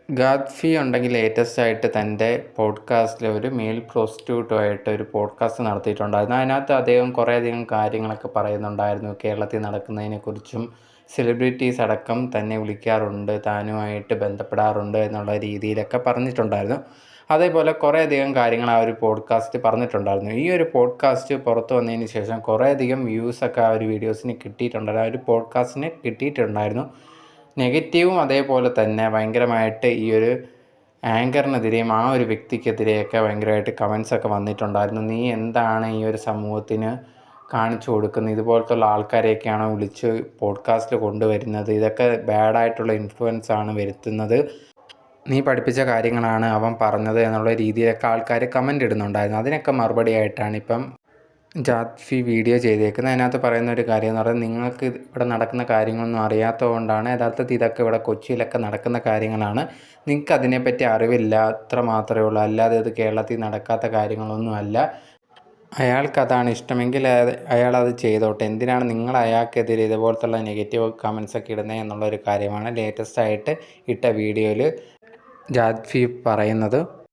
ഗാദ്ഫി ഉണ്ടെങ്കിൽ ലേറ്റസ്റ്റ് ആയിട്ട് തൻ്റെ പോഡ്കാസ്റ്റിൽ ഒരു മെയിൽ പ്രോസ്റ്റിറ്റ്യൂട്ടുമായിട്ട് ഒരു പോഡ്കാസ്റ്റ് നടത്തിയിട്ടുണ്ടായിരുന്നു. അതിനകത്ത് അദ്ദേഹം കുറേയധികം കാര്യങ്ങളൊക്കെ പറയുന്നുണ്ടായിരുന്നു. കേരളത്തിൽ നടക്കുന്നതിനെക്കുറിച്ചും സെലിബ്രിറ്റീസ് അടക്കം തന്നെ വിളിക്കാറുണ്ട്, താനുമായിട്ട് ബന്ധപ്പെടാറുണ്ട് എന്നുള്ള രീതിയിലൊക്കെ പറഞ്ഞിട്ടുണ്ടായിരുന്നു. അതേപോലെ കുറേയധികം കാര്യങ്ങൾ ആ ഒരു പോഡ്കാസ്റ്റ് പറഞ്ഞിട്ടുണ്ടായിരുന്നു. ഈ ഒരു പോഡ്കാസ്റ്റ് പുറത്തു വന്നതിന് ശേഷം കുറേയധികം വ്യൂസൊക്കെ ആ ഒരു വീഡിയോസിന് കിട്ടിയിട്ടുണ്ടായിരുന്നു, ആ ഒരു പോഡ്കാസ്റ്റിന് കിട്ടിയിട്ടുണ്ടായിരുന്നു. നെഗറ്റീവും അതേപോലെ തന്നെ ഭയങ്കരമായിട്ട് ഈ ഒരു ആങ്കറിനെതിരെയും ആ ഒരു വ്യക്തിക്കെതിരെയൊക്കെ ഭയങ്കരമായിട്ട് കമൻസൊക്കെ വന്നിട്ടുണ്ടായിരുന്നു. നീ എന്താണ് ഈ ഒരു സമൂഹത്തിന് കാണിച്ചു കൊടുക്കുന്നത്, ഇതുപോലത്തുള്ള ആൾക്കാരെയൊക്കെയാണോ വിളിച്ച് പോഡ്കാസ്റ്റിൽ കൊണ്ടുവരുന്നത്, ഇതൊക്കെ ബാഡായിട്ടുള്ള ഇൻഫ്ലുവൻസ് ആണ് വരുത്തുന്നത്, നീ പഠിപ്പിച്ച കാര്യങ്ങളാണ് അവൻ പറഞ്ഞത് എന്നുള്ള രീതിയിലൊക്കെ ആൾക്കാർ കമൻ്റ് ഇടുന്നുണ്ടായിരുന്നു. അതിനൊക്കെ മറുപടി ആയിട്ടാണ് ഇപ്പം ഗാദ്ഫി വീഡിയോ ചെയ്തേക്കുന്നത്. അതിനകത്ത് പറയുന്ന ഒരു കാര്യം എന്ന് പറയുന്നത്, നിങ്ങൾക്ക് ഇവിടെ നടക്കുന്ന കാര്യങ്ങളൊന്നും അറിയാത്തത് കൊണ്ടാണ്. യഥാർത്ഥത്തിൽ ഇതൊക്കെ ഇവിടെ കൊച്ചിയിലൊക്കെ നടക്കുന്ന കാര്യങ്ങളാണ്, നിങ്ങൾക്ക് അതിനെപ്പറ്റി അറിവില്ല, അത്ര മാത്രമേ ഉള്ളൂ. അല്ലാതെ ഇത് കേരളത്തിൽ നടക്കാത്ത കാര്യങ്ങളൊന്നുമല്ല. അയാൾക്കതാണ് ഇഷ്ടമെങ്കിൽ അയാളത് ചെയ്തോട്ടെ, എന്തിനാണ് നിങ്ങൾ അയാൾക്കെതിരെ ഇതുപോലത്തുള്ള നെഗറ്റീവ് കമൻസൊക്കെ ഇടുന്നത് എന്നുള്ളൊരു കാര്യമാണ് ലേറ്റസ്റ്റ് ആയിട്ട് ഇട്ട വീഡിയോയിൽ ഗാദ്ഫി പറയുന്നത്.